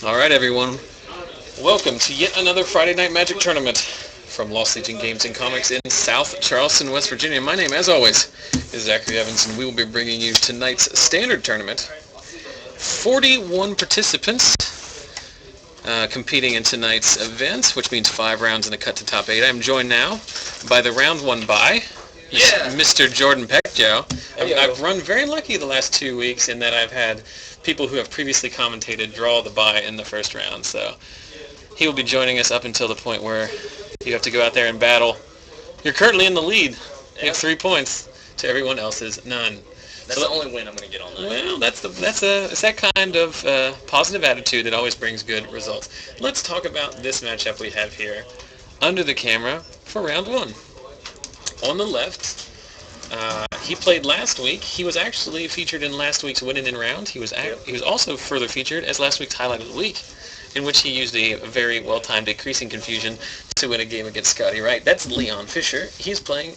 All right, everyone. Welcome to yet another Friday Night Magic tournament from Lost Legion Games and Comics in South Charleston, West Virginia. My name, as always, is Zachary Evans, and we will be bringing you tonight's standard tournament. 41 participants competing in tonight's event, which means 5 rounds and a cut to top 8. I'm joined now by the round 1 bye, Mr. Jordan Peckjow. I've run very lucky the last 2 weeks in that I've had people who have previously commentated draw the bye in the first round, so he will be joining us up until the point where you have to go out there and battle. You're currently in the lead. You have 3 points to everyone else's none. That's the only win I'm going to get on that. Well, it's that kind of positive attitude that always brings good results. Let's talk about this matchup we have here under the camera for round 1. On the left, he played last week. He was actually featured in last week's Win and In round. He was also further featured as last week's Highlight of the Week, in which he used a very well-timed Decreasing Confusion to win a game against Scotty Wright. That's Leon Fisher. He's playing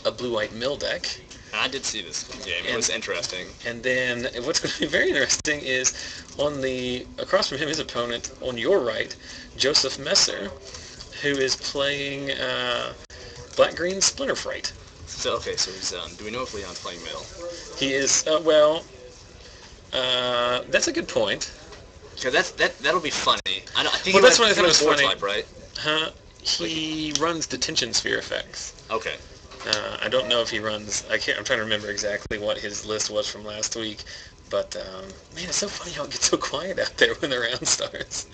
a blue-white mill deck. I did see this game. It was interesting. And then what's going to be very interesting is across from him, his opponent on your right, Joseph Messer, who is playing black-green Splinterfright. So he's do we know if Leon's playing mill? He is that's a good point. Because that'll be funny. I think that's what I thought was funny. Type, right? He runs detention sphere effects. Okay. I don't know if he runs. I'm trying to remember exactly what his list was from last week, but man, it's so funny how it gets so quiet out there when the round starts.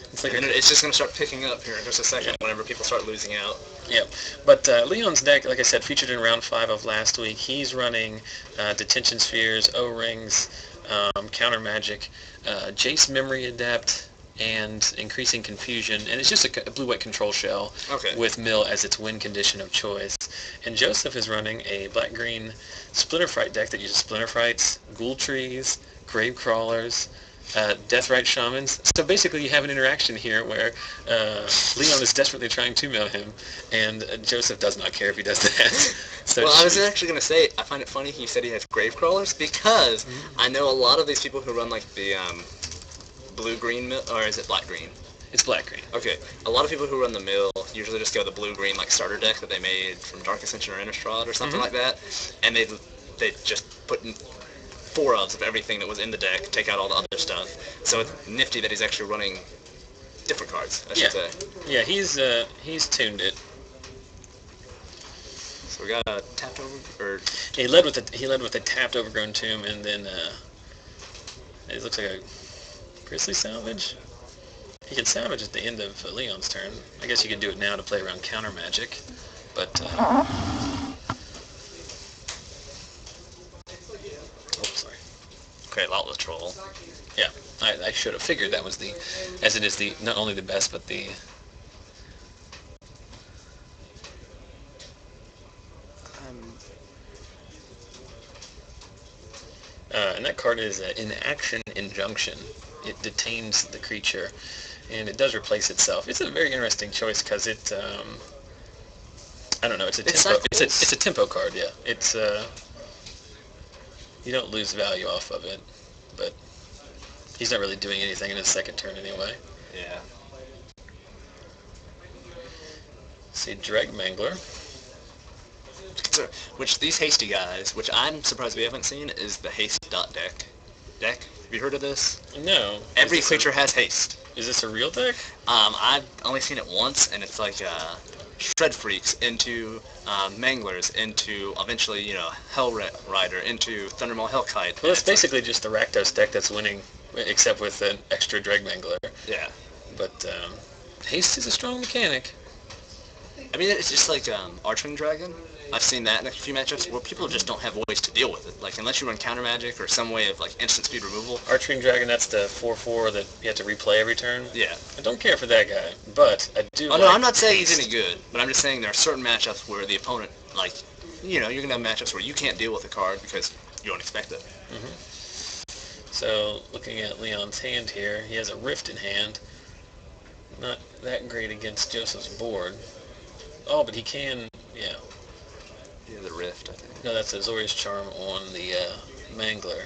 It's just going to start picking up here in just a second whenever people start losing out. Yep. But Leon's deck, like I said, featured in round 5 of last week. He's running detention spheres, O-rings, counter magic, Jace Memory Adept, and Increasing Confusion, and it's just a blue-white control shell with mill as its win condition of choice. And Joseph is running a black-green Splinterfright deck that uses Splinterfrights, Ghoul Trees, Grave Crawlers, Deathrite Shamans. So basically you have an interaction here where Leon is desperately trying to mill him, and Joseph does not care if he does that. So well, I was actually going to say, I find it funny he said he has Grave Crawlers, because I know a lot of these people who run like the blue-green mill, or is it black-green? It's black-green. Okay. A lot of people who run the mill usually just go the blue-green like starter deck that they made from Dark Ascension or Innistrad or something like that, and they just put in 4 of everything that was in the deck, take out all the other stuff. So it's nifty that he's actually running different cards, I should say. Yeah, he's tuned it. So we got a tapped over, or he led with a tapped Overgrown Tomb, and then it looks like a Grizzly Salvage. He can salvage at the end of Leon's turn. I guess you can do it now to play around counter magic, but okay, Lawless Troll. Yeah, I should have figured that was as it is not only the best, but the... and that card is Inaction Injunction. It detains the creature, and it does replace itself. It's a very interesting choice because it, I don't know, it's a tempo card, yeah. It's, you don't lose value off of it, but he's not really doing anything in his second turn anyway. Yeah. See, Dreg Mangler. Which these hasty guys, which I'm surprised we haven't seen, is the haste dot deck. Have you heard of this? No. Every creature has haste. Is this a real deck? I've only seen it once, and it's like Shred Freaks into Manglers into eventually, Hell Rider into Thundermaw Hellkite. Well, it's basically just the Rakdos deck that's winning, except with an extra Dreg Mangler. Yeah. But haste is a strong mechanic. I mean, it's just like Archwing Dragon. I've seen that in a few matchups where people just don't have ways to deal with it. Like, unless you run counter magic or some way of like instant speed removal. Archwing Dragon, that's the 4/4 that you have to replay every turn. Yeah. I don't care for that guy, but I do. Oh no, I'm not saying he's any good, but I'm just saying there are certain matchups where the opponent, like, you're gonna have matchups where you can't deal with a card because you don't expect it. So, looking at Leon's hand here, he has a Rift in hand. Not that great against Joseph's board. Oh, but he can, yeah. Yeah, the Rift, I think. No, that's Azorius Charm on the Mangler.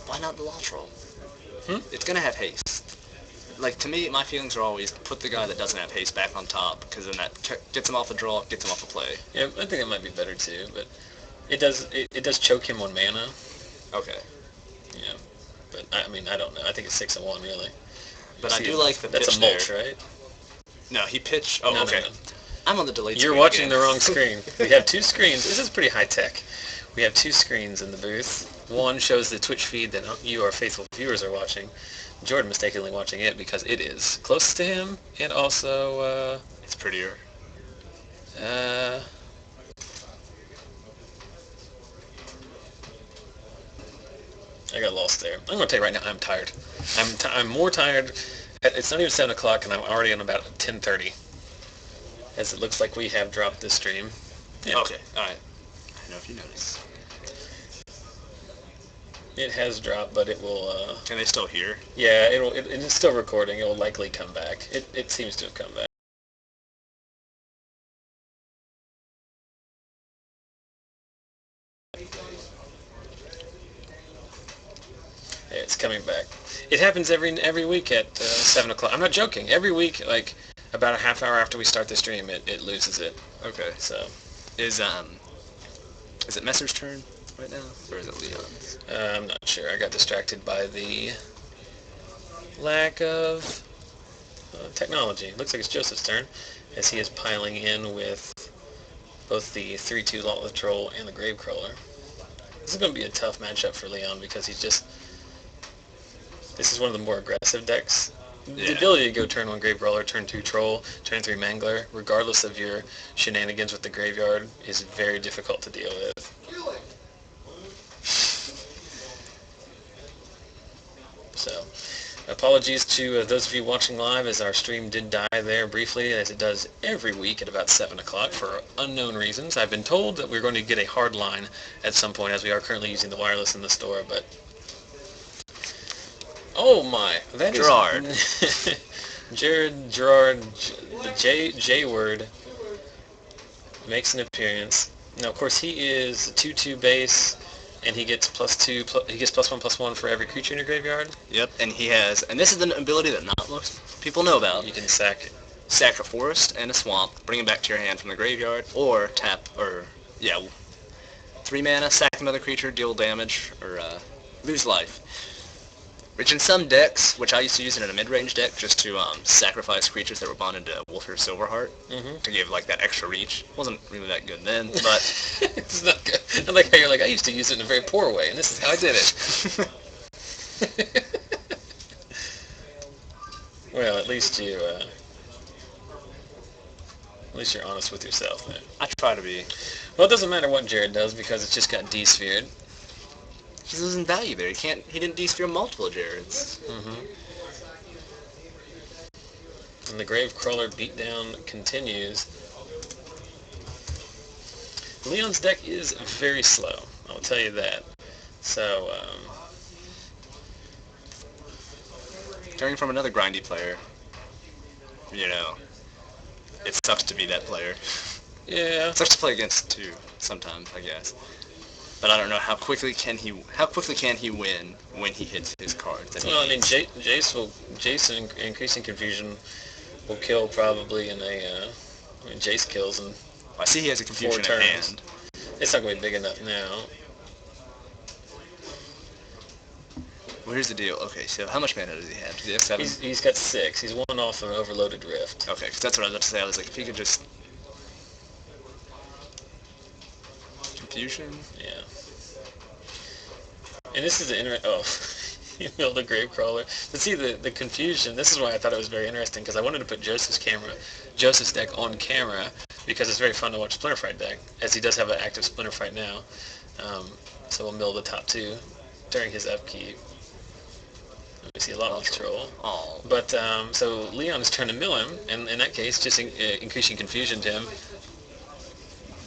Why not the Law Troll? Hmm? It's going to have haste. like, to me, my feelings are always put the guy that doesn't have haste back on top, because then that gets him off a draw, gets him off a play. Yeah, I think it might be better too, but it does choke him on mana. Okay. Yeah, but I mean, I don't know. I think it's 6-1 really. But I do like the That's pitch a mulch, there. right? No, he pitched. Oh, No, okay. no. I'm on the delayed You're screen watching again. the wrong screen. We have two screens. This is pretty high tech. We have two screens in the booth. One shows the Twitch feed that you, our faithful viewers, are watching. Jordan mistakenly watching it because it is closest to him, and also It's prettier. I got lost there. I'm gonna tell you right now, I'm tired. I'm more tired. It's not even 7 o'clock, and I'm already on about 10:30. As it looks like we have dropped the stream. Yeah. Okay, alright. I don't know if you noticed. It has dropped, but it will. Can they still hear? Yeah, it's still recording. It will likely come back. It seems to have come back. Yeah, it's coming back. It happens every week at 7 o'clock. I'm not joking. Every week, like about a half hour after we start the stream, it loses it. Okay. So Is it Messer's turn right now? Or is it Leon's? I'm not sure. I got distracted by the lack of technology. Looks like it's Joseph's turn, as he is piling in with both the 3/2 Lawless Troll and the Gravecrawler. This is going to be a tough matchup for Leon because this is one of the more aggressive decks. Yeah. The ability to go turn 1 Gravecrawler, turn 2 Troll, turn 3 Mangler, regardless of your shenanigans with the graveyard, is very difficult to deal with. So, apologies to those of you watching live, as our stream did die there briefly, as it does every week at about 7 o'clock for unknown reasons. I've been told that we're going to get a hard line at some point, as we are currently using the wireless in the store, but... Oh my, that Gerard. is... Gerard, the J word, makes an appearance. Now, of course, he is 2/2 base, and he gets +2, he gets +1/+1 for every creature in your graveyard. Yep, and he has, and this is an ability that not most people know about. You can sack it. Sack a forest and a swamp, bring it back to your hand from the graveyard, or 3 mana, sack another creature, deal damage, or lose life. Which in some decks, which I used to use it in a mid-range deck, just to sacrifice creatures that were bonded to Wolfir Silverheart, to give like that extra reach. Wasn't really that good then, but... It's not good. I like how you're like, I used to use it in a very poor way, and this is how I did it. Well, at least you're honest with yourself, man. I try to be. Well, it doesn't matter what Jared does because it's just got D-sphered. He's losing value there. He didn't D-sphere multiple Jareds. And the Gravecrawler beatdown continues. Leon's deck is very slow, I'll tell you that. So, Turning from another grindy player, it sucks to be that player. yeah. It sucks to play against too, sometimes, I guess. But I don't know how quickly can he win when he hits his cards. Well, I mean, Jason increasing confusion will kill probably in a. I mean, Jace kills in I see he has a confusion 4 in turns. hand. It's not going to be big enough now. Well, here's the deal. Okay, so how much mana does he have? Does he have 7? He's got 6. He's 1 off of an overloaded rift. Okay, because that's what I was about to say. I was like, if he could just... Confusion? Yeah. And this is the you build a Gravecrawler. To see the confusion, this is why I thought it was very interesting, because I wanted to put Joseph's deck on camera, because it's very fun to watch Splinterfright deck, as he does have an active Splinterfright now. So we'll mill the top 2 during his upkeep. We see a lot less troll. Oh. But, so Leon is trying to mill him, and in that case, just increasing confusion to him.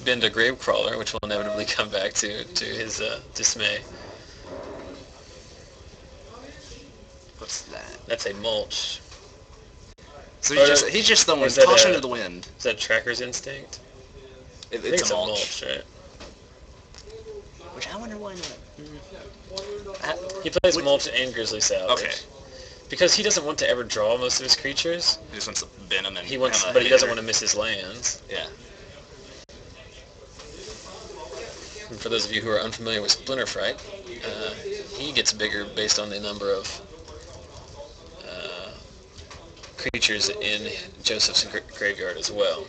Bend a Gravecrawler, which will inevitably come back to his dismay. What's that? That's a mulch. So he's just throwing caution to the wind. Is that Tracker's Instinct? I think it's a mulch, right? Which I wonder why not. He plays mulch and Grizzly Salvage. Okay. Because he doesn't want to ever draw most of his creatures. He just wants to bin them and But he doesn't want to miss his lands. Yeah. And for those of you who are unfamiliar with Splinterfright, he gets bigger based on the number of creatures in Joseph's graveyard as well.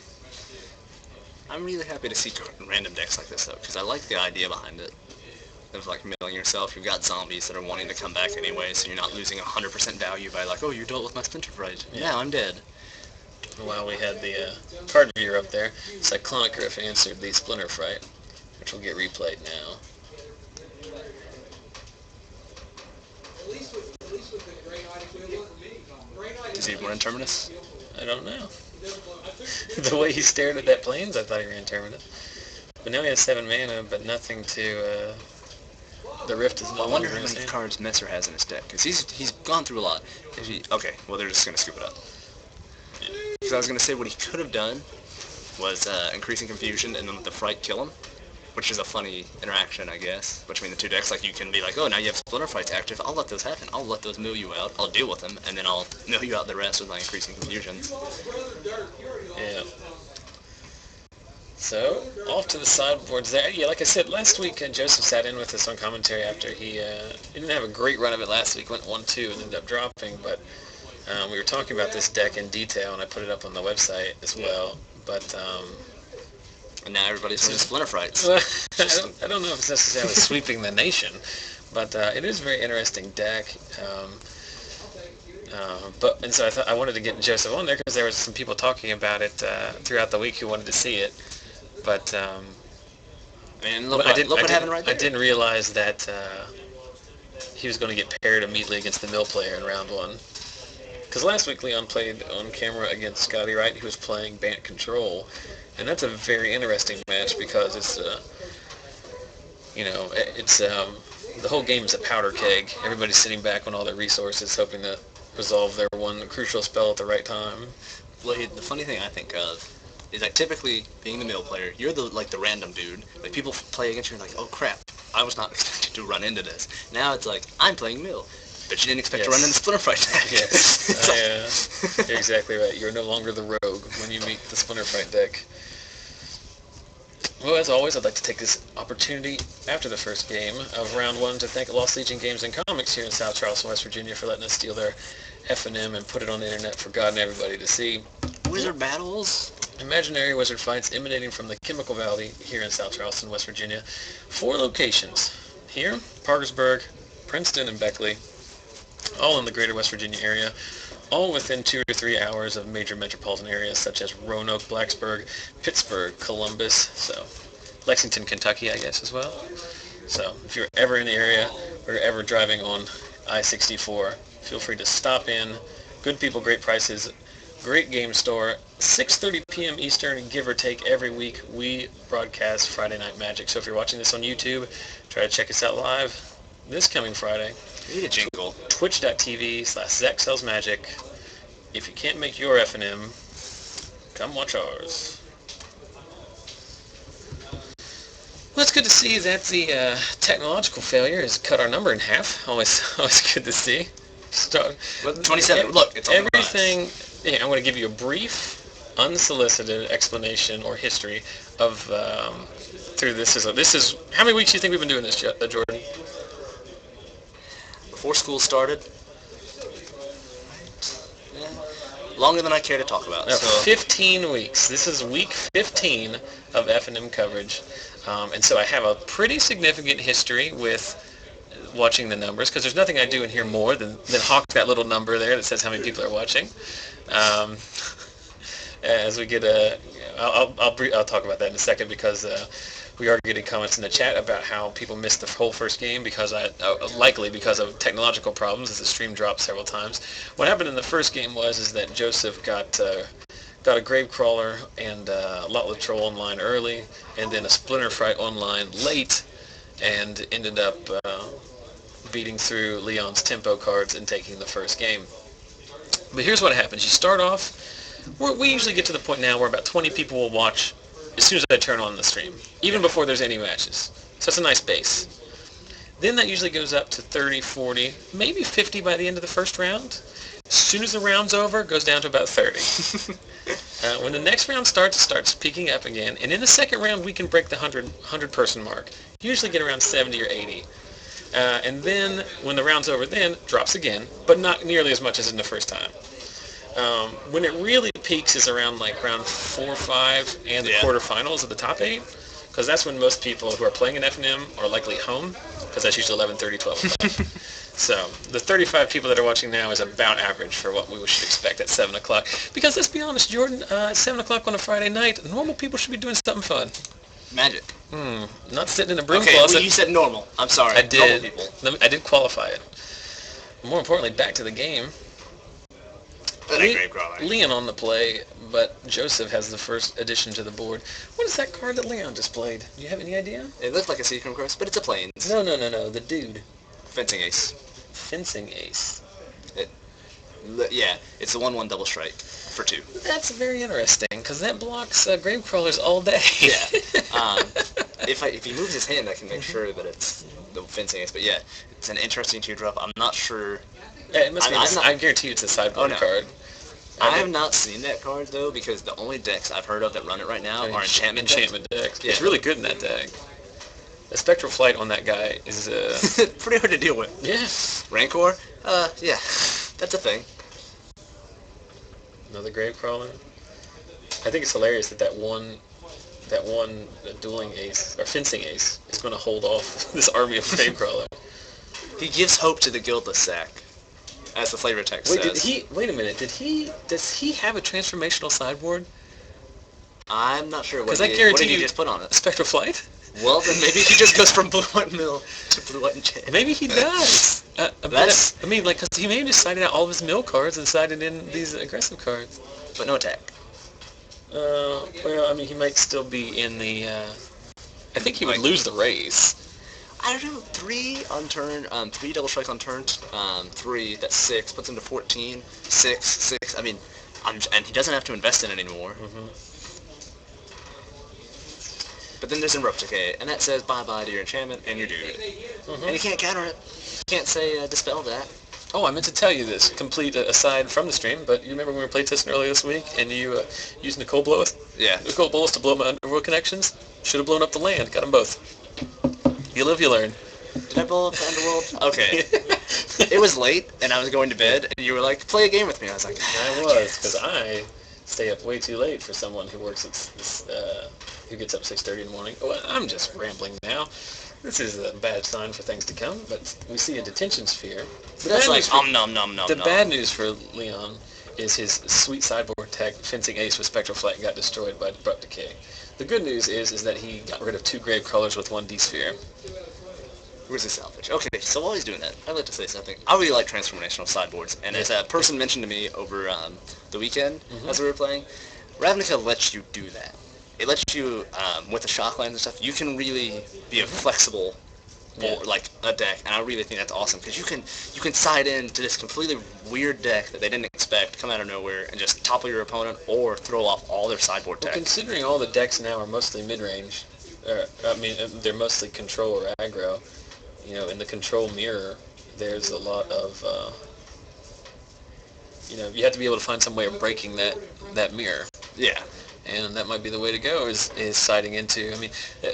I'm really happy to see random decks like this, though, because I like the idea behind it. Of, like, milling yourself. You've got zombies that are wanting to come back anyway, so you're not losing 100% value by, like, oh, you dealt with my Splinterfright. Yeah. Now I'm dead. While we had the card viewer up there, Cyclonic Griff answered the Splinterfright, which will get replayed now. Does he run Terminus? I don't know. The way he stared at that Plains, I thought he ran Terminus. But now he has 7 mana, but nothing to... the Rift is no I wonder longer how many cards Messer has in his deck, because he's gone through a lot. Okay, well, they're just going to scoop it up. Because I was going to say what he could have done was increasing confusion and then let the Fright kill him, which is a funny interaction, I guess, between the two decks. Like, you can be like, oh, now you have Splinterfrights active. I'll let those happen. I'll let those mill you out. I'll deal with them, and then I'll mill you out the rest with my increasing confusions. Yeah. So, off to the sideboards there. Yeah, like I said, last week Joseph sat in with us on commentary after he didn't have a great run of it last week. Went 1-2 and ended up dropping, but we were talking about this deck in detail, and I put it up on the website as well. But and now everybody's running Splinterfrights. Well, I don't know if it's necessarily sweeping the nation, but it is a very interesting deck. And so I wanted to get Joseph on there because there was some people talking about it throughout the week who wanted to see it. But I didn't realize that he was going to get paired immediately against the mill player in round 1. Because last week Leon played on camera against Scotty Wright, who was playing Bant Control, and that's a very interesting match because it's the whole game is a powder keg. Everybody's sitting back on all their resources, hoping to resolve their one crucial spell at the right time. Well, the funny thing I think of is that typically, being the mill player, you're the random dude. Like, people play against you and like, oh crap, I was not expecting to run into this. Now it's like, I'm playing mill, but you didn't expect to run into Splinterfright deck. Yes, you're exactly right. You're no longer the rogue when you meet the Splinterfright deck. Well, as always, I'd like to take this opportunity after the first game of round 1 to thank Lost Legion Games and Comics here in South Charleston, West Virginia, for letting us steal their FNM and put it on the internet for God and everybody to see. Wizard battles? Imaginary wizard fights emanating from the Chemical Valley here in South Charleston, West Virginia. 4 locations here: Parkersburg, Princeton, and Beckley, all in the greater West Virginia area, all within 2 or 3 hours of major metropolitan areas such as Roanoke, Blacksburg, Pittsburgh, Columbus, so Lexington, Kentucky, I guess, as well. So if you're ever in the area or ever driving on I-64, feel free to stop in. Good people, great prices, great game store. 6:30 p.m. Eastern, give or take, every week we broadcast Friday Night Magic. So if you're watching this on YouTube, try to check us out live this coming Friday. We need a jingle. Twitch.tv/ZachSellsMagic. If you can't make your FNM, come watch ours. Well, it's good to see that the technological failure has cut our number in half. Always good to see. 27. Look, it's on everything. Yeah, I'm going to give you a brief, unsolicited explanation or history of through this. This is how many weeks do you think we've been doing this, Jordan? Before school started. Longer than I care to talk about. No, 15 weeks. This is week 15 of FNM coverage. And so I have a pretty significant history with watching the numbers, because there's nothing I do in here more than hawk that little number there that says how many people are watching. As we get I'll talk about that in a second, because we are getting comments in the chat about how people missed the whole first game because likely because of technological problems, as the stream dropped several times. What happened in the first game is that Joseph got a Gravecrawler and a Lotless Troll online early, and then a Splinterfright online late, and ended up beating through Leon's tempo cards and taking the first game. But here's what happens. You start off, we usually get to the point now where about 20 people will watch as soon as I turn on the stream, even before there's any matches. So it's a nice base. Then that usually goes up to 30, 40, maybe 50 by the end of the first round. As soon as the round's over, it goes down to about 30. When the next round starts, it starts peaking up again. And in the second round, we can break the 100 person mark. Usually get around 70 or 80. And then when the round's over, then drops again, but not nearly as much as in the first time. When it really peaks is around like round 4 or 5 and the quarterfinals of the top 8, because that's when most people who are playing in FNM are likely home, because that's usually 11:30, 12 o'clock. So the 35 people that are watching now is about average for what we should expect at 7 o'clock. Because let's be honest, Jordan, at 7 o'clock on a Friday night, normal people should be doing something fun. Magic. Not sitting in a broom Okay, closet. well, you said normal. I'm sorry. I did. Normal people. I did qualify it. More importantly, back to the game. Leon on the play, but Joseph has the first addition to the board. What is that card that Leon displayed? Do you have any idea? It looks like a Seacrum Cross, but it's a Plains. No. The dude. Fencing Ace. Fencing Ace. Yeah, it's the 1/1 double strike for 2. That's very interesting, because that blocks Gravecrawlers all day. Yeah. If he moves his hand, I can make sure that it's the Fencing Ace. But yeah, it's an interesting 2-drop. I'm not sure. Yeah, it must be. I guarantee you it's a sideboard card. I have not seen that card though, because the only decks I've heard of that run it right now are enchantment decks. Yeah. It's really good in that deck. The Spectral Flight on that guy is pretty hard to deal with. Yeah. Rancor? Yeah, that's a thing. Another Gravecrawler. I think it's hilarious that one dueling ace or fencing ace is going to hold off this army of Gravecrawler. He gives hope to the guildless sack, as the flavor text says. Wait a minute. Does he have a transformational sideboard? I'm not sure. What did he just put on it? Spectral Flight? Well, then maybe he just goes from Blue-White Mill to Blue-White Enchant. Maybe he does. Because he may have just sided out all of his mill cards and sided in these aggressive cards. But no attack. He might still be in the... I think he would lose the raise. I don't know, 3 on turn, 3 double strike on turn, 3, that's 6, puts him to 14, 6, and he doesn't have to invest in it anymore. But then there's Enrupticate, and that says bye-bye to your enchantment and your dude. And you can't counter it. You can't say dispel that. Oh, I meant to tell you this, complete aside from the stream, but you remember when we were playtesting earlier this week, and you used Nicole Bloweth? Yeah. Nicole Bloweth to blow up my Underworld connections? Should have blown up the land, got them both. You live, you learn. Did I blow up the Underworld? Okay. It was late, and I was going to bed, and you were like, play a game with me. I was like, I was, because I stay up way too late for someone who works who gets up 6:30 in the morning. Oh, I'm just rambling now. This is a bad sign for things to come, but we see a detention sphere. The bad news for Leon is his sweet sideboard tech, Fencing Ace with Spectral Flight, got destroyed by Abrupt Decay. The good news is that he got rid of 2 Gravecrawlers with 1 D-Sphere. Where's the salvage? Okay, so while he's doing that, I'd like to say something. I really like transformational sideboards, and as a person mentioned to me over the weekend as we were playing, Ravnica lets you do that. It lets you, with the shocklands and stuff, you can really be a flexible like a deck, and I really think that's awesome, because you can side into this completely weird deck that they didn't expect, come out of nowhere, and just topple your opponent, or throw off all their sideboard tech. Considering all the decks now are mostly mid-range, they're mostly control or aggro, in the control mirror, there's a lot of, you have to be able to find some way of breaking that mirror. Yeah. And that might be the way to go, is siding into,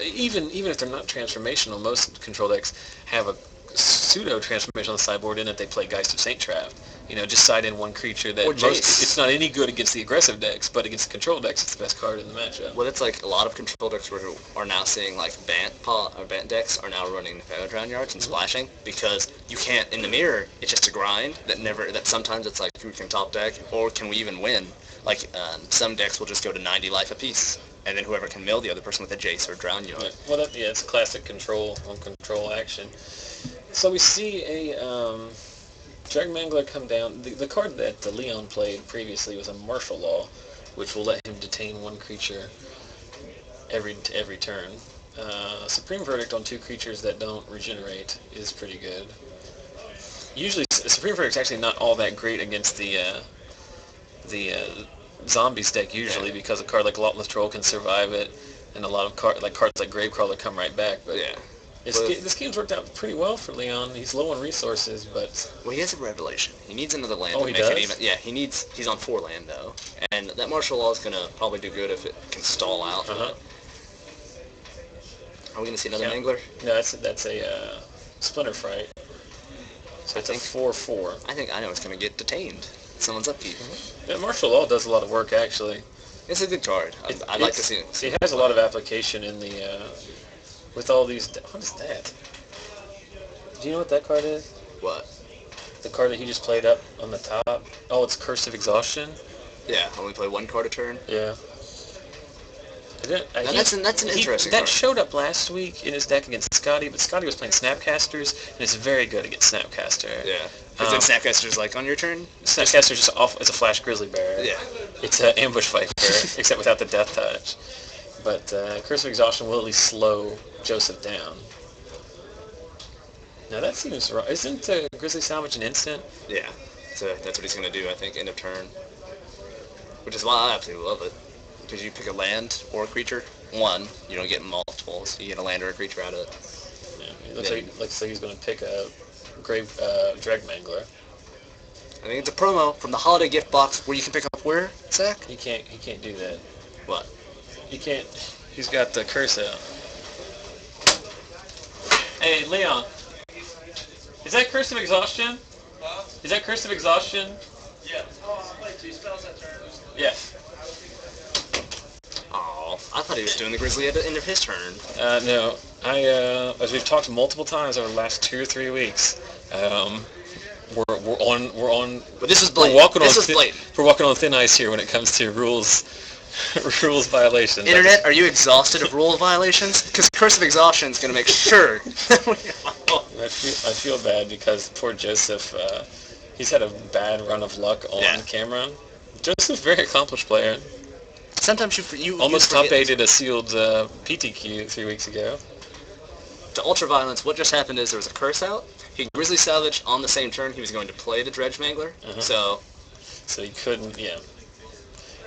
even if they're not transformational, most control decks have a pseudo-transformation on the sideboard in that they play Geist of Saint Trap. Just side in one creature that it's not any good against the aggressive decks, but against the control decks, it's the best card in the matchup. Well, it's like a lot of control decks are now seeing like Bant decks are now running Drown Yards and splashing, because you can't, in the mirror, it's just a grind that sometimes it's like, who can top deck, or can we even win? Like, some decks will just go to 90 life apiece, and then whoever can mill the other person with a Jace or Drown Yard. Right. Well, it's classic control on control action. So we see a Dragon Mangler come down. The card that Leon played previously was a Martial Law, which will let him detain 1 creature every turn. Supreme Verdict on 2 creatures that don't regenerate is pretty good. Usually, Supreme Verdict's actually not all that great against the zombies deck usually, because a card like Gluttonless Troll can survive it, and a lot of cards like Gravecrawler come right back. But This game's worked out pretty well for Leon. He's low on resources, but... Well, he has a revelation. He needs another land Oh, to he make does? it even. Yeah, he's on 4 land, though. And that martial law is going to probably do good if it can stall out. Uh-huh. Are we going to see another Mangler? No, that's a Splinterfright. So it's a 4/4. I think I know it's going to get detained. Someone's upkeep. Yeah, martial law does a lot of work, actually. It's a good card. I'd like to see it. It has a lot of application in the... with all these... What is that? Do you know what that card is? What? The card that he just played up on the top. Oh, it's Curse of Exhaustion? Yeah, only play 1 card a turn. Yeah. That's an interesting That card. showed up last week in his deck against Scotty, but Scotty was playing Snapcasters, and it's very good against Snapcaster. Yeah. Because then Snapcaster's like, on your turn? Snapcaster's just off as a Flash Grizzly Bear. Yeah. It's an Ambush Viper, except without the Death Touch. But Curse of Exhaustion will at least slow Joseph down. Now that seems wrong. Isn't Grizzly Salvage an instant? Yeah. So that's what he's going to do, I think, end of turn. Which is why I absolutely love it. Because you pick a land or a creature, 1, you don't get multiples. You get a land or a creature out of it. Yeah, it looks like he's going to pick a Grave Dreg Mangler. I think it's a promo from the holiday gift box where you can pick up where, Zach? He can't do that. What? He can't. He's got the curse out. Hey, Leon. Is that Curse of Exhaustion? Huh? Is that Curse of Exhaustion? Yeah. Oh, I played 2 spells that turn. Yeah. Oh, I thought he was doing the Grizzly at the end of his turn. No. As we've talked multiple times over the last 2 or 3 weeks, we're on. But this was blatant. We're walking on thin ice here when it comes to rules violations. Internet, are you exhausted of rule violations? Because Curse of Exhaustion is going to make sure. I feel bad because poor Joseph, he's had a bad run of luck on camera. Joseph's a very accomplished player. Sometimes you almost top 8'd a sealed PTQ 3 weeks ago. To Ultraviolence, what just happened is there was a curse out. He Grizzly Salvage on the same turn. He was going to play the Dredge Mangler. So he couldn't,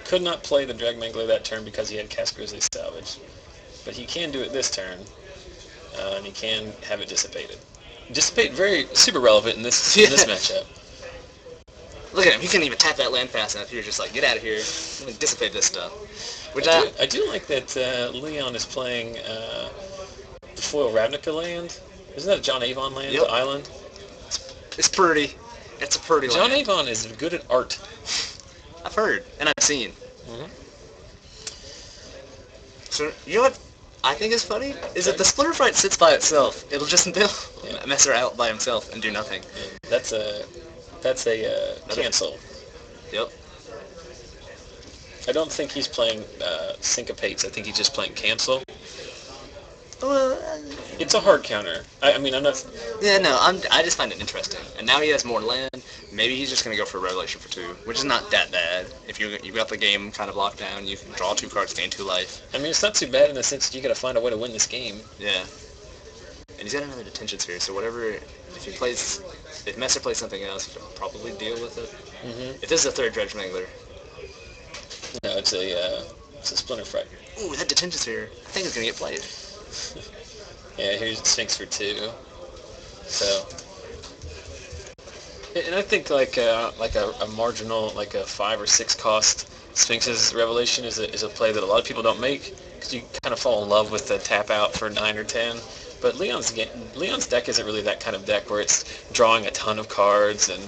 could not play the Dreg Mangler that turn because he had cast Grizzly Salvage. But he can do it this turn, and he can have it dissipated. Dissipate, super relevant in this matchup. Look at him. He couldn't even tap that land fast enough. He was just like, get out of here. I'm going to dissipate this stuff. I do like that Leon is playing the foil Ravnica land. Isn't that a John Avon land, the island? It's pretty. It's a pretty John land. Avon is good at art. I've heard, and I've seen. So, you know what I think is funny? Is that the Splinterfright sits by itself. It'll just mess her out by himself and do nothing. That's a cancel. Yep. I don't think he's playing Syncopates. I think he's just playing cancel. Well, it's a hard counter. I'm not... Yeah, no, I just find it interesting. And now he has more land. Maybe he's just going to go for Revelation for 2, which is not that bad. If you got the game kind of locked down, you can draw 2 cards, gain 2 life. It's not too bad in the sense that you got to find a way to win this game. Yeah. And he's got another Detention Sphere, so whatever... If Messer plays something else, he can probably deal with it. If this is a 3rd Dredge Mangler... No, it's a Splinterfright. Ooh, that Detention Sphere, I think it's going to get played. Yeah, here's Sphinx for 2. So, and I think like a marginal, like a 5 or 6 cost Sphinx's Revelation is a play that a lot of people don't make because you kind of fall in love with the tap out for 9 or 10. But Leon's deck isn't really that kind of deck where it's drawing a ton of cards and.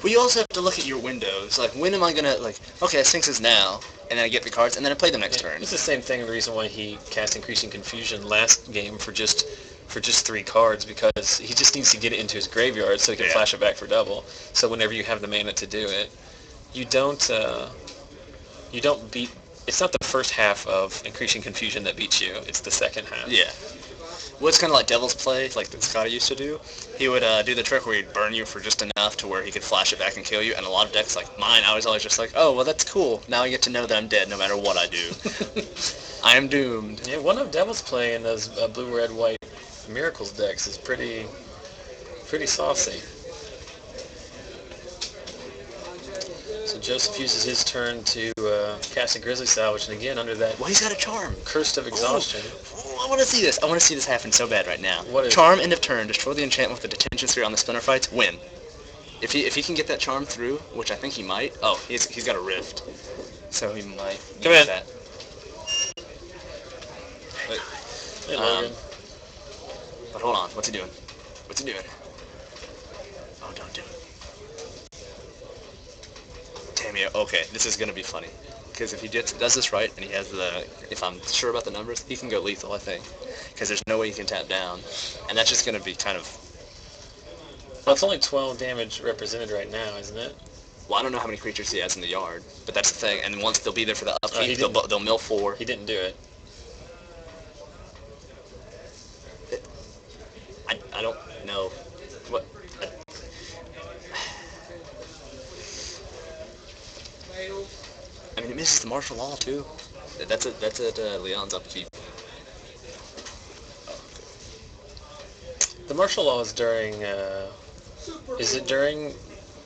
Well, you also have to look at your windows. Like, when am I gonna okay, Sphinx is now, and then I get the cards, and then I play them next turn. It's the same thing. The reason why he cast Increasing Confusion last game for just 3 cards because he just needs to get it into his graveyard so he can flash it back for double. So whenever you have the mana to do it, you don't beat. It's not the first half of Increasing Confusion that beats you. It's the second half. Yeah. Well, it's kind of like Devil's Play, like that Scotty used to do. He would do the trick where he'd burn you for just enough to where he could flash it back and kill you. And a lot of decks like mine, I was always just like, oh, well, that's cool. Now I get to know that I'm dead no matter what I do. I am doomed. Yeah, one of Devil's Play in those blue, red, white Miracles decks is pretty saucy. So Joseph uses his turn to cast a Grizzly Salvage, and again under that... Well, he's got a charm. Curse of Exhaustion. Oh, want to see this. I want to see this happen so bad right now. What is Charm, end of turn, destroy the enchantment with the detention sphere on the Splinterfrights, win. If he can get that charm through, which I think he might. Oh, he's got a rift, so he might Come use in. that. Hey, Logan. But hold on, what's he doing? What's he doing? Oh, don't do it. Tamio, okay, this is gonna be funny. Because if he does this right, and he has if I'm sure about the numbers, he can go lethal, I think. Because there's no way he can tap down. And that's just gonna be kind of... Well, it's only 12 damage represented right now, isn't it? Well, I don't know how many creatures he has in the yard, but that's the thing. And once they'll be there for the upkeep, he they'll mill 4. He didn't do it. I don't know. What? I mean, it misses the martial law, too. That's at Leon's upkeep. The martial law is during, is it during...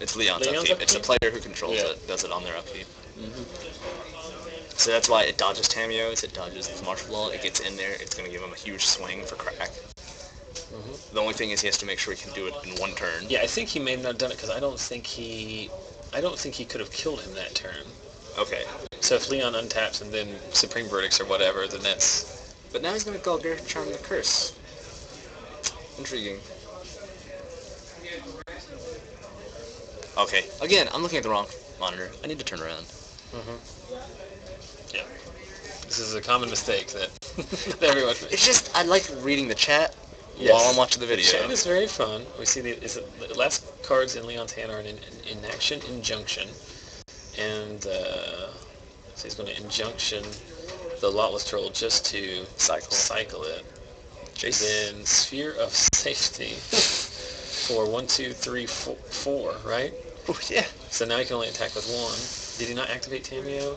It's Leon's Leon's upkeep. It's the upkeep? player who controls it, does it on their upkeep. So that's why it dodges Tamiyo's, it dodges the martial law, it gets in there, it's going to give him a huge swing for crack. The only thing is he has to make sure he can do it in one turn. Yeah, I think he may not have done it because I don't think he could have killed him that turn. Okay. So if Leon untaps and then Supreme Verdicts or whatever, then that's... But now he's going to call Gareth Charm the Curse. Intriguing. Okay. Again, I'm looking at the wrong monitor. I need to turn around. Yeah. This is a common mistake that everyone makes. It's just, I like reading the chat Yes. while I'm watching the video. Chat is very fun. We see the last cards in Leon's hand are an inaction injunction. And so he's going to injunction the Lawless Troll just to cycle it. Then Sphere of Safety for 1, 2, 3, 4, right? Oh, yeah. So now he can only attack with 1. Did he not activate Tamiyo?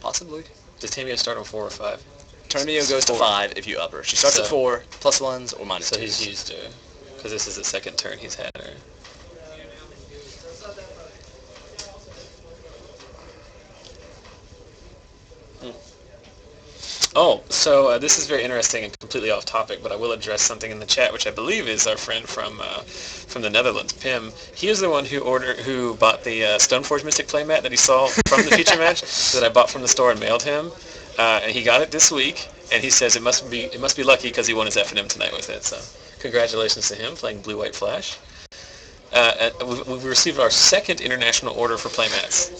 Possibly. Does Tamiyo start on 4 or 5? Tamiyo goes to 5 if you up her. She starts at 4, plus 1s or minus 2s. So he's used her. Because this is the second turn he's had her. Oh, so this is very interesting and completely off topic, but I will address something in the chat, which I believe is our friend from the Netherlands, Pim. He is the one who bought the Stoneforge Mystic playmat that he saw from the feature match that I bought from the store and mailed him, and he got it this week. And he says it must be lucky because he won his FNM tonight with it. So congratulations to him playing Blue White Flash. We've received our second international order for playmats.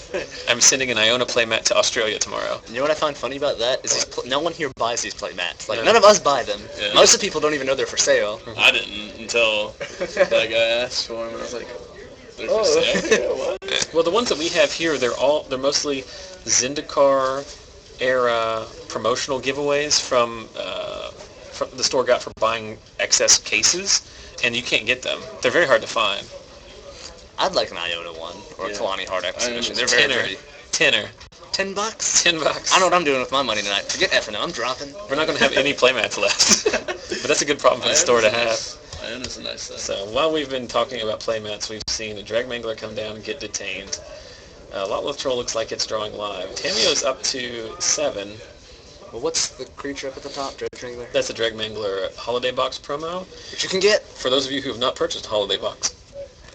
I'm sending an Iona playmat to Australia tomorrow. You know what I find funny about that is no one here buys these playmats. Like none of us buy them. Yeah. Most of the people don't even know they're for sale. I didn't until that guy asked for him, and I was like, they're for sale? What? Well, the ones that we have here, they're mostly Zendikar era promotional giveaways from the store got for buying excess cases, and you can't get them. They're very hard to find. I'd like an Iona one or a Kalani Hard Exhibition. They're very pretty. Tenner. $10? $10. I know what I'm doing with my money tonight. Forget FNM. I'm dropping. We're not going to have any playmats left. But that's a good problem for the store to have. Iona's a nice set. So while we've been talking about playmats, we've seen a Drag Mangler come down and get detained. Lawless Troll looks like it's drawing live. Tamio's up to 7. Well, what's the creature up at the top? Drag Mangler? That's a Drag Mangler Holiday Box promo. Which you can get. For those of you who have not purchased a Holiday Box,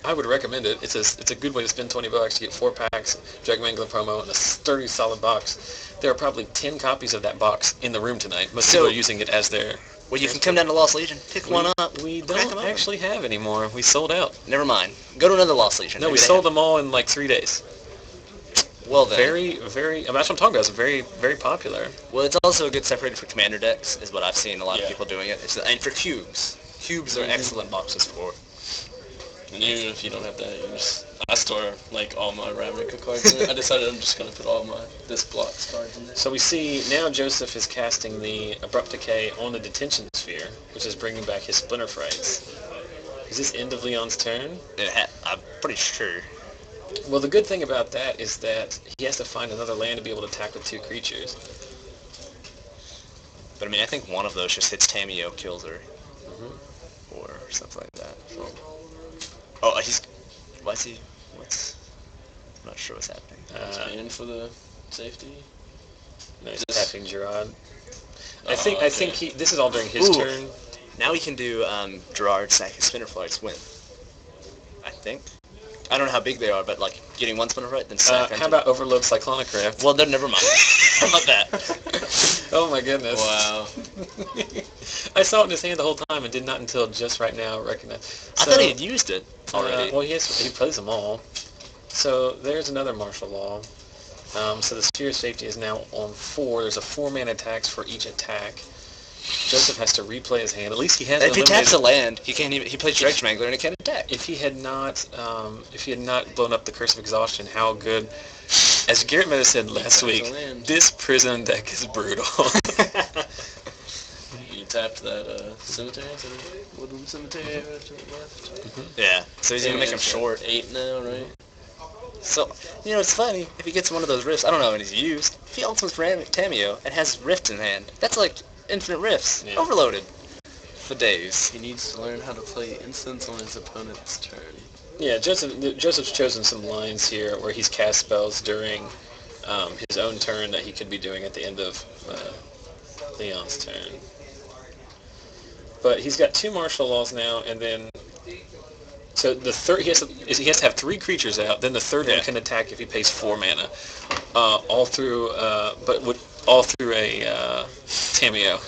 I would recommend it. It's a good way to spend $20 to get 4 packs, Drag Mangler promo, and a sturdy, solid box. There are probably 10 copies of that box in the room tonight. Most people are using it as their... Well, you can come down to Lost Legion, pick one up. We don't actually have anymore. We sold out. Never mind. Go to another Lost Legion. No, we sold them all in like 3 days. Well then. Very, very... That's what I'm talking about. It's very, very popular. Well, it's also a good separator for commander decks, is what I've seen a lot of people doing it. And for cubes. Cubes are excellent boxes for. And even if you don't have that, I store like all my Ravnica cards in it. I decided I'm just gonna put all my Blocks cards in there. So we see now Joseph is casting the Abrupt Decay on the Detention Sphere, which is bringing back his Splinterfrights. Is this end of Leon's turn? I'm pretty sure. Well, the good thing about that is that he has to find another land to be able to attack with 2 creatures. But I mean, I think one of those just hits Tamiyo, kills her. Or something like that. So. Oh, I'm not sure what's happening. Paying for the safety. No, he's tapping Gerard. I think this is all during his turn. Now we can do Gerard sack his Splinterfrights win. I think. I don't know how big they are, but like getting one Splinterfright, then sack. How about Overload Cyclonic Rift? Well, then never mind. How about that? Oh my goodness. Wow. I saw it in his hand the whole time and did not until just right now recognize. I thought he had used it already. Well, he plays them all. So there's another martial law. So the Sphere of Safety is now on 4. There's a 4-mana tax for each attack. Joseph has to replay his hand. At least he has. If he taps a land, he can't even. He plays Dredge Mangler and it can't attack. If he had not blown up the Curse of Exhaustion, how good? As Garrett Meadows said last week, this prison deck is brutal. You tapped that cemetery, Woodland Cemetery to the left. Yeah. So he's gonna make him short. 8 now, right? So, it's funny, if he gets one of those rifts, I don't know when he's used, if he ultimates Tamio and has rifts in hand, that's like infinite rifts, overloaded, for days. He needs to learn how to play instants on his opponent's turn. Yeah, Joseph's chosen some lines here where he's cast spells during his own turn that he could be doing at the end of Leon's turn. But he's got 2 martial laws now, and then so the third he has to have 3 creatures out. Then the third one can attack if he pays 4 mana, all through a Tamio.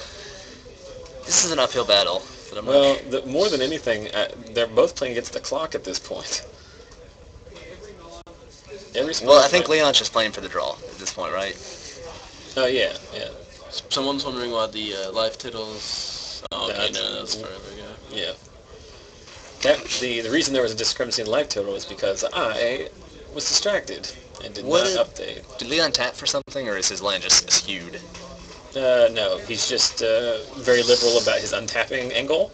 This is an uphill battle. Well, more than anything, they're both playing against the clock at this point. I think Leon's just playing for the draw at this point, right? Oh yeah. Someone's wondering why the life totals. Oh, okay, no, that's further ago. Yeah. The reason there was a discrepancy in life total is because I was distracted and did not update. Did Leon tap for something, or is his land just skewed? No, he's just very liberal about his untapping angle.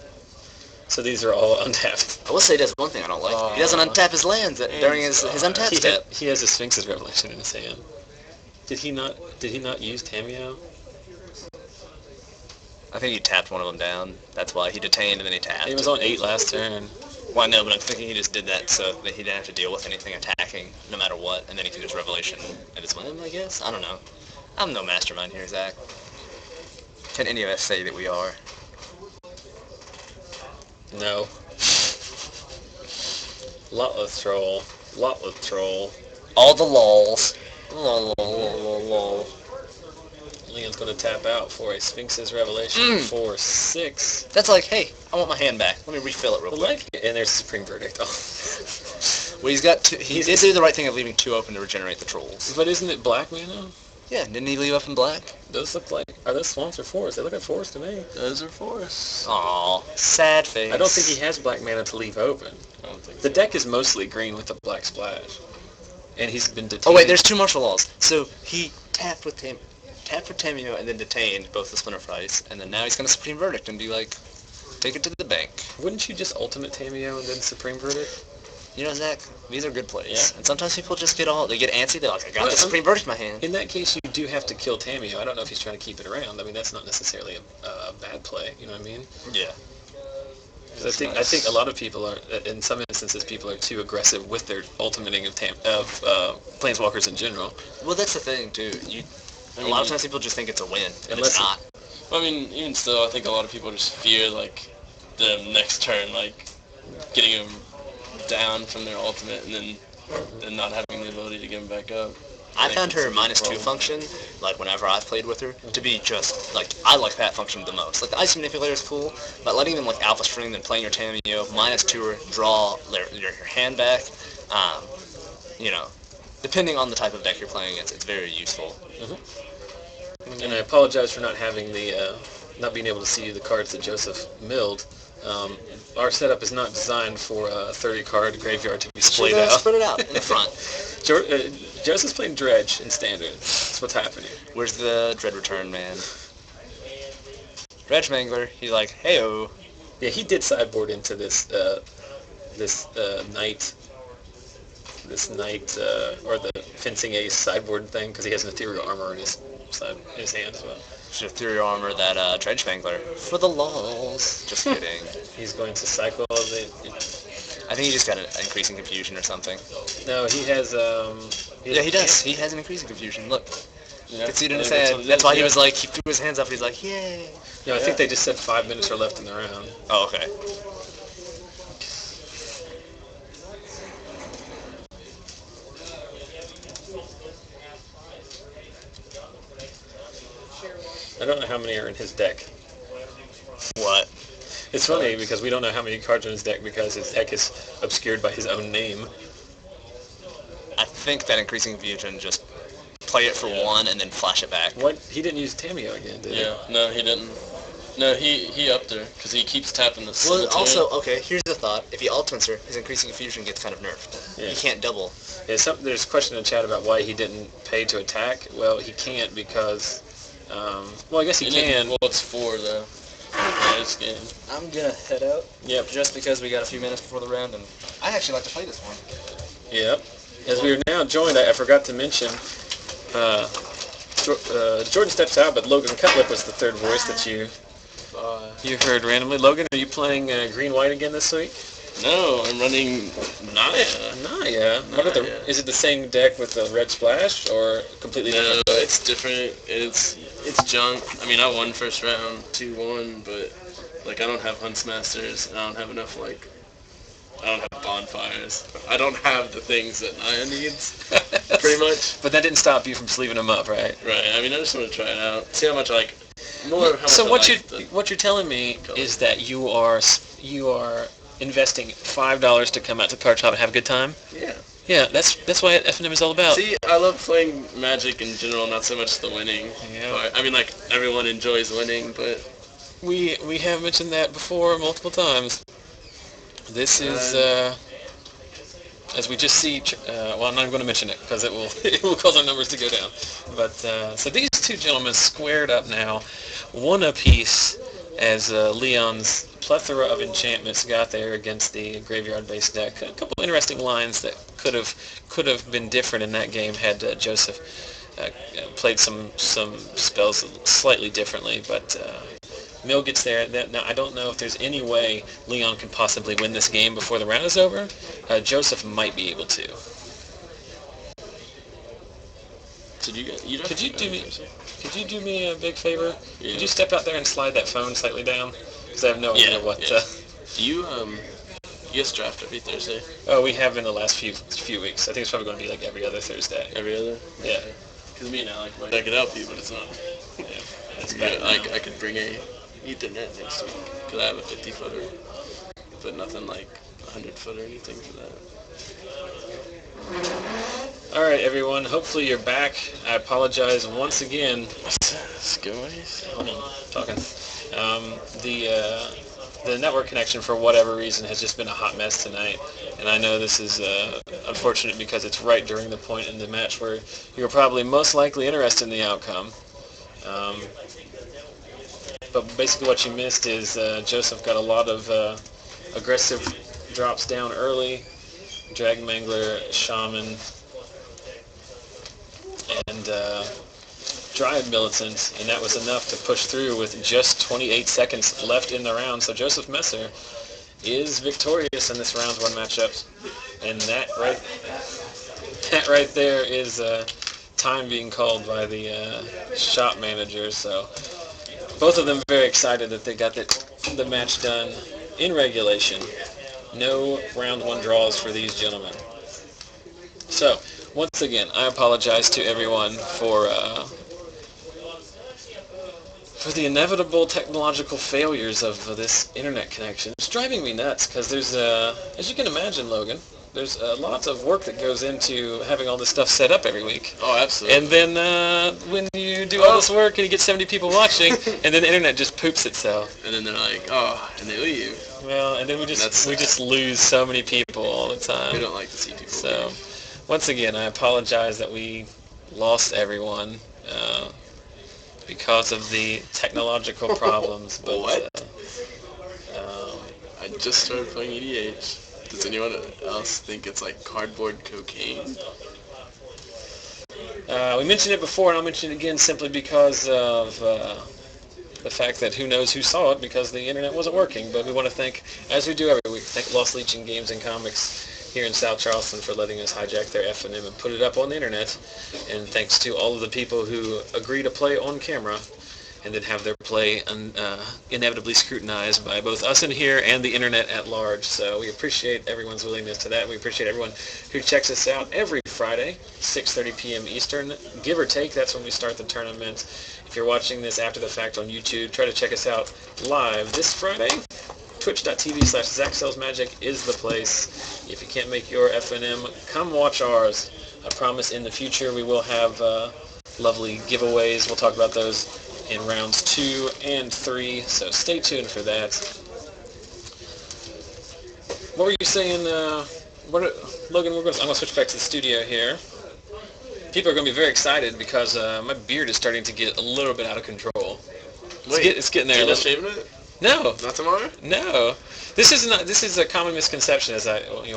So these are all untapped. I will say there's one thing I don't like. He doesn't untap his lands during his untap step. He has a Sphinx's Revelation in his hand. Did he not use Tamio? I think he tapped one of them down. That's why he detained and then he tapped. He was on 8 last turn. Well, I know, but I'm thinking he just did that so that he didn't have to deal with anything attacking, no matter what, and then he can just Revelation at his whim, I guess? I don't know. I'm no mastermind here, Zach. Can any of us say that we are? No. Lotless troll. All the lols. Lol. Leon's going to tap out for a Sphinx's Revelation for 6. That's like, hey, I want my hand back. Let me refill it real quick. And there's Supreme Verdict. Well, he's got 2. He did do the right thing of leaving 2 open to regenerate the trolls. But isn't it black mana? Yeah, didn't he leave up in black? Those look like... Are those swamps or forests? They look like forests to me. Those are forests. Aw, sad face. I don't think he has black mana to leave open. I don't think The deck is mostly green with a black splash. And he's been detained. Oh wait, there's 2 martial laws. So he tapped for Tamio and then detained both the Splinterfrights, and then now he's gonna Supreme Verdict and be like, take it to the bank. Wouldn't you just Ultimate Tamio and then Supreme Verdict? You know, Zach, these are good plays. Yeah. And sometimes people just get antsy. They're like, I got the Supreme Verdict in my hand. In that case, you do have to kill Tamio. I don't know if he's trying to keep it around. I mean, that's not necessarily a bad play. You know what I mean? Yeah. I think a lot of people are, in some instances, people are too aggressive with their ultimating of Planeswalkers in general. Well, that's the thing, too. A lot of times people just think it's a win, and it's not. I mean, even still, I think a lot of people just fear, like, the next turn, like, getting them down from their ultimate and then not having the ability to get them back up. I found her -2 function, like, whenever I've played with her, to be just, like, I like that function the most. Like, the Ice Manipulator is cool, but letting them, like, Alpha String, then playing your Tamio, -2 her, draw your hand back, depending on the type of deck you're playing against, it's very useful. And I apologize for not having not being able to see the cards that Joseph milled. Our setup is not designed for a 30-card graveyard to be splayed out. Spread it out in the front. Joseph's playing Dredge in Standard. That's what's happening. Where's the Dread Return, man? Dredge Mangler, he's like, hey-oh. Yeah, he did sideboard into this knight, or the Fencing Ace sideboard thing, because he has an Ethereal Armor in his hand as well. Should Ethereal Armor that Dredge Mangler. For the lols. Just kidding. He's going to cycle the... I think he just got an increasing confusion or something. No, he has... Yeah, he does. He has an increasing confusion. Look. You could see it in his Yeah, head. That's why he was like, he threw his hands up. He's like, yay. Yeah, I think they just said 5 minutes are left in the round. Oh, okay. I don't know how many are in his deck. What? It's funny because we don't know how many cards are in his deck because his deck is obscured by his own name. I think that increasing fusion just play it for one and then flash it back. What? He didn't use Tameo again, did he? Yeah, no, he didn't. No, he upped her because he keeps tapping the Well, cemetery. also, okay, here's the thought. If he ultimates her, his increasing fusion gets kind of nerfed. Yeah. He can't double. Yeah, there's a question in chat about why he didn't pay to attack. Well, he can't because, well, I guess he can. Well, it's 4 though. Yeah, this game. I'm gonna head out. Yep. Just because we got a few minutes before the round, and I actually like to play this one. Yep. As we are now joined, I forgot to mention, Jordan steps out, but Logan Cutlip was the third voice that you heard randomly. Logan, are you playing green-white again this week? No, I'm running Naya. Naya. What are Naya. Is it the same deck with the red splash, or completely No, different? it's different. It's junk. I mean, I won first round 2-1, but like I don't have Huntsmasters, and I don't have enough I don't have bonfires. I don't have the things that Naya needs, pretty much. But that didn't stop you from sleeving them up, right? Right. I mean, I just want to try it out. See how much I like. More of how much So I what like what you're telling me color. is that you are investing $5 to come out to the card shop and have a good time? Yeah. Yeah, that's what FNM is all about. See, I love playing Magic in general, not so much the winning. Yeah. But, I mean, like, everyone enjoys winning, but... We have mentioned that before multiple times. This is, as we just see, well, I'm not even going to mention it because it will cause our numbers to go down. But so these two gentlemen squared up now, one apiece, as Leon's plethora of enchantments got there against the graveyard-based deck. A couple interesting lines that could have been different in that game had Joseph played some spells slightly differently, but. Mill gets there. Now, I don't know if there's any way Leon can possibly win this game before the round is over. Joseph might be able to. Could you do me a big favor? Yeah. Could you step out there and slide that phone slightly down? Because I have no idea what. Yeah. Do you guys draft every Thursday? Oh, we have in the last few weeks. I think it's probably going to be like every other Thursday. Every other? Yeah. Because me and Alec, I could help you, but it's not. Yeah. That's Yeah, bad. I could bring a Ethernet next week because I have a 50-footer, but nothing like 100-foot or anything for that. All right, everyone. Hopefully you're back. I apologize once again. Hold on, talking. The network connection, for whatever reason, has just been a hot mess tonight, and I know this is unfortunate because it's right during the point in the match where you're probably most likely interested in the outcome. But basically what you missed is Joseph got a lot of aggressive drops down early, Dragon Mangler, Shaman, and Dryad Militant, and that was enough to push through with just 28 seconds left in the round. So Joseph Messer is victorious in this round 1 matchup, and that right there is time being called by the shop manager. So both of them very excited that they got the match done in regulation. No round 1 draws for these gentlemen. So once again, I apologize to everyone for the inevitable technological failures of this internet connection. It's driving me nuts because there's, as you can imagine, Logan, there's lots of work that goes into having all this stuff set up every week. Oh, absolutely. And then when you do all this work and you get 70 people watching, and then the internet just poops itself. And then they're like, oh, and they leave. Well, and then we just lose so many people all the time. We don't like to see people So, leave. once again, I apologize that we lost everyone because of the technological problems. But, What? I just started playing EDH. Does anyone else think it's like cardboard cocaine? We mentioned it before, and I'll mention it again simply because of the fact that who knows who saw it because the internet wasn't working. But we want to thank, as we do every week, thank Lost Legion Games and Comics here in South Charleston for letting us hijack their FNM and put it up on the internet. And thanks to all of the people who agree to play on camera and then have their play inevitably scrutinized by both us in here and the internet at large. So we appreciate everyone's willingness to that. We appreciate everyone who checks us out every Friday, 6:30 p.m. Eastern, give or take. That's when we start the tournament. If you're watching this after the fact on YouTube, try to check us out live this Friday. Twitch.tv/ZachSellsMagic is the place. If you can't make your FNM, come watch ours. I promise in the future we will have lovely giveaways. We'll talk about those in rounds 2 and 3, so stay tuned for that. What were you saying? Logan, I'm going to switch back to the studio here. People are going to be very excited because my beard is starting to get a little bit out of control. It's getting there. You're not shaving it? No. Not tomorrow? No. This is a common misconception.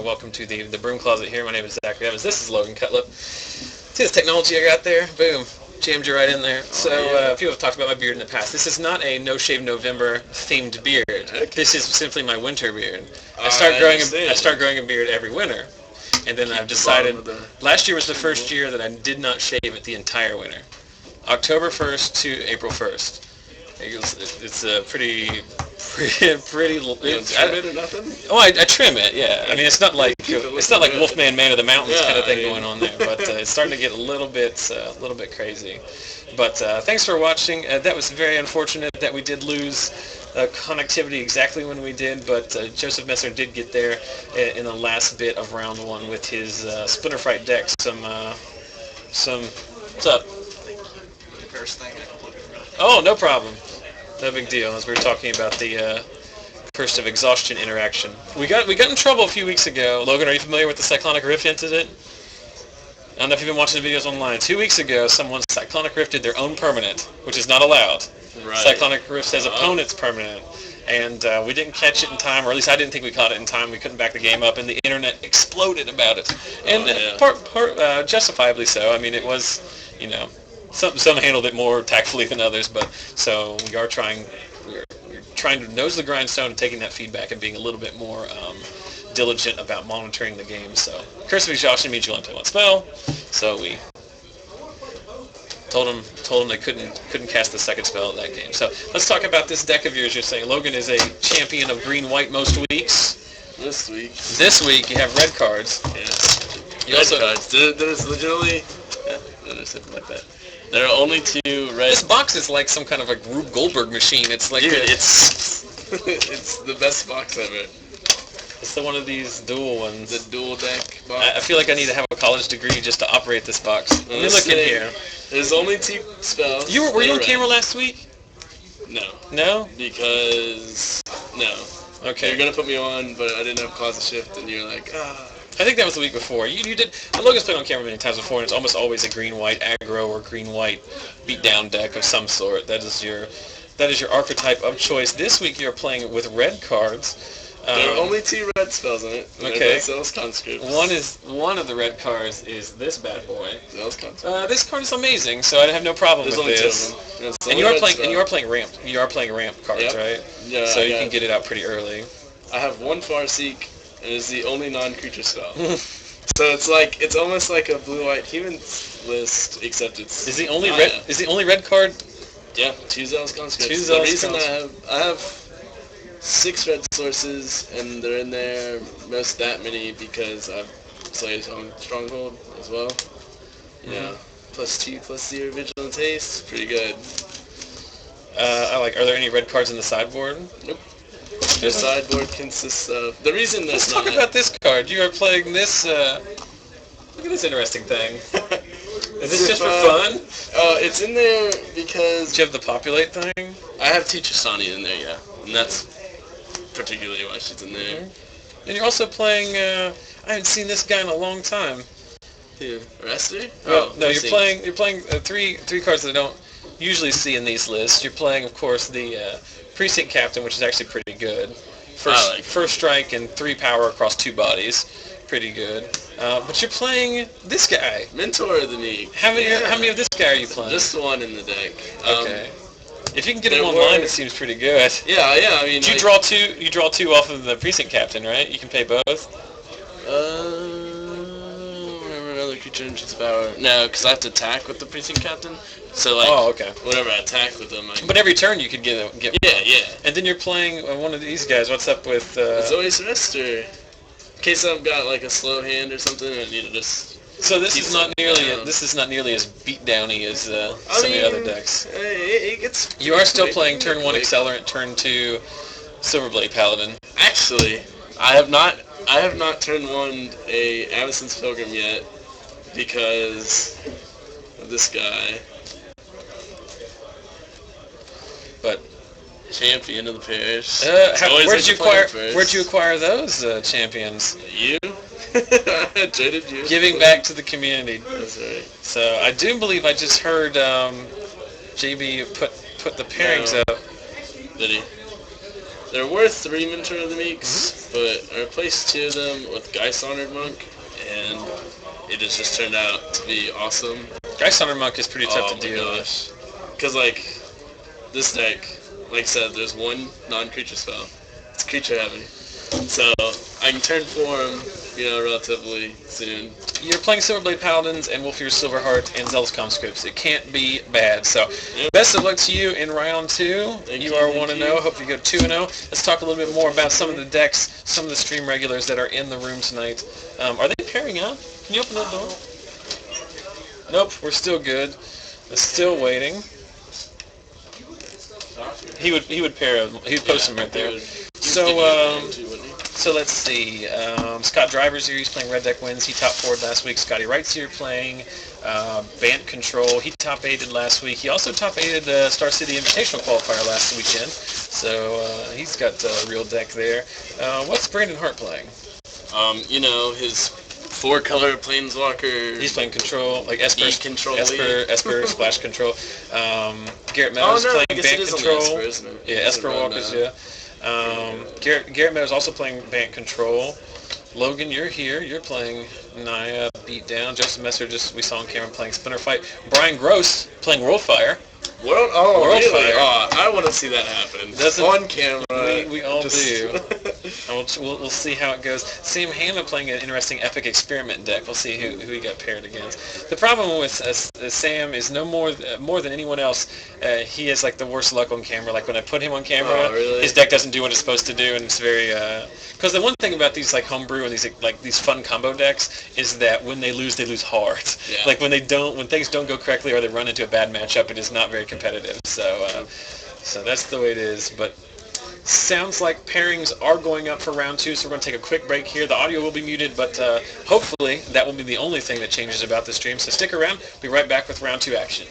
Welcome to the broom closet here. My name is Zachary Evans. This is Logan Cutlip. See this technology I got there? Boom. Jammed you right in there. People have talked about my beard in the past. This is not a No Shave November themed beard. Okay. This is simply my winter beard. I start growing a beard every winter. And then I've decided, last year was the first year that I did not shave it the entire winter. October 1st to April 1st. It's a pretty. You don't trim it or nothing? Oh, I trim it, yeah. I mean, it's not like Wolfman Man of the Mountains kind of thing going on there, but it's starting to get a little bit crazy. But thanks for watching. That was very unfortunate that we did lose connectivity exactly when we did, but Joseph Messer did get there in the last bit of round 1 with his Splinterfright deck. What's up? Oh, no problem. No big deal. As we were talking about the Curse of Exhaustion interaction, we got in trouble a few weeks ago. Logan, are you familiar with the Cyclonic Rift incident? I don't know if you've been watching the videos online. 2 weeks ago, someone Cyclonic Rifted their own permanent, which is not allowed. Right. Cyclonic Rift says opponent's permanent, and we didn't catch it in time, or at least I didn't think we caught it in time. We couldn't back the game up, and the internet exploded about it, and justifiably so. I mean, it was, some handled it more tactfully than others, but so we're trying to nose the grindstone and taking that feedback and being a little bit more diligent about monitoring the game. So Curse of Exhaustion means you only play one spell, so we told them they couldn't cast the second spell of that game. So let's talk about this deck of yours. You're saying Logan is a champion of green-white most weeks. This week you have red cards. Yeah. Cards. There's literally something like that. There are only 2 red. This box is like some kind of a Rube Goldberg machine. It's like it's the best box ever. It's one of these dual ones. The dual deck box. I feel like I need to have a college degree just to operate this box. Let me look in here. There's only 2 spells. Were you on camera last week? No. No? Because no. Okay. You're gonna put me on, but I didn't have closet shift, and you're like, I think that was the week before. You did. Logan's played on camera many times before, and it's almost always a green-white aggro or green-white beat-down deck of some sort. That is your archetype of choice. This week you're playing with red cards. There are only 2 red spells in it. Okay. Zealous Conscript. One of the red cards is this bad boy. Zealous Conscript. This card is amazing, so I have no problem with this. There's only 2 of them. And you are playing ramp. You are playing ramp cards, yep. Right? Yeah. So you can get it out pretty early. I have 1 Farseek, and it's the only non-creature spell. So it's almost like a blue-white human list, except it's Is the only red card? Yeah, 2 Zealous Conscripts. 2 Zealous The reason I have 6 red sources, and they're in there most that many because I've played on Stronghold as well. Yeah, +2 plus 0 Vigilant Haste, pretty good. Are there any red cards in the sideboard? Nope. The sideboard consists of the reason that's Let's talk about this card. You are playing this. Look at this interesting thing. Is this just for fun? It's in there because. Do you have the populate thing? I have Teacher Sonny in there, yeah, and that's particularly why she's in there. Mm-hmm. And you're also playing. I haven't seen this guy in a long time. Who? Rester? No, you're playing 3 cards that I don't usually see in these lists. You're playing, of course, the Precinct Captain, which is actually pretty good. First strike and 3 power across 2 bodies. Pretty good. But you're playing this guy. Mentor of the Meek. How many of this guy are you playing? Just the 1 in the deck. Okay. If you can get him online, it seems pretty good. Yeah. I mean, You draw two off of the Precinct Captain, right? You can pay both. Whenever another creature enters power. No, because I have to attack with the precinct captain. So like, Oh, okay. whenever I attack with them, I can... But every turn you could get Yeah. And then you're playing one of these guys. What's up with? It's always Surrender. In case I've got like a slow hand or something, I need to just. So this keep is not something nearly down. this is not nearly as beat downy as some of the other decks. It gets. You are still playing quick. turn 1 Accelerant, turn 2 Silverblade Paladin. Actually, I have not turn 1 a Avacyn's Pilgrim yet because of this guy. But Champion of the parish. where'd you acquire those champions? You? I traded you. Giving back to the community. That's right. So I do believe I just heard JB put the pairings up. Did he? There were 3 Mentor of the Meeks, but I replaced 2 of them with Geist Honored Monk, and it has just turned out to be awesome. Geist Honored Monk is pretty tough to deal with. Because, like, this deck, like I said, there's 1 non-creature spell. It's creature heavy. So, I can turn 4 them, relatively soon. You're playing Silverblade Paladins and Wolfear Silverheart and Zealous Conscripts. It can't be bad. So, best of luck to you in round 2. You are 1-0. Hope you go 2-0. Let's talk a little bit more about some of the decks, some of the stream regulars that are in the room tonight. Are they pairing up? Can you open that door? Nope, we're still good. Still waiting. He would pair them. He would post them right there. So let's see. Scott Driver's here. He's playing Red Deck Wins. He top 4'd last week. Scotty Wright's here playing Bant Control. He top 8'd last week. He also top 8'd Star City Invitational Qualifier last weekend. So he's got a real deck there. What's Brandon Hart playing? His 4-color Planeswalker. He's playing Control, like Esper, control Splash Control. Garrett Meadows playing Bant Control. Esper, isn't it? Yeah, Esper Walkers, yeah. Garrett Meadows also playing Bant Control. Logan, you're here. You're playing Naya Beatdown. Joseph Messer, we saw on camera playing Splinterfright. Brian Gross playing Worldfire. Really? Oh, I want to see that happen. On camera. We all do. We'll see how it goes. Sam Hanna playing an interesting Epic Experiment deck. We'll see who he got paired against. The problem with Sam is no more than anyone else. He has like the worst luck on camera. Like when I put him on camera, his deck doesn't do what it's supposed to do, and it's very. Because the one thing about these like homebrew and these fun combo decks is that when they lose hard. Yeah. Like when things don't go correctly or they run into a bad matchup, it is not very competitive. So that's the way it is. But sounds like pairings are going up for round 2, so we're going to take a quick break here. The audio will be muted, but hopefully that will be the only thing that changes about the stream. So stick around. We'll be right back with round 2 action.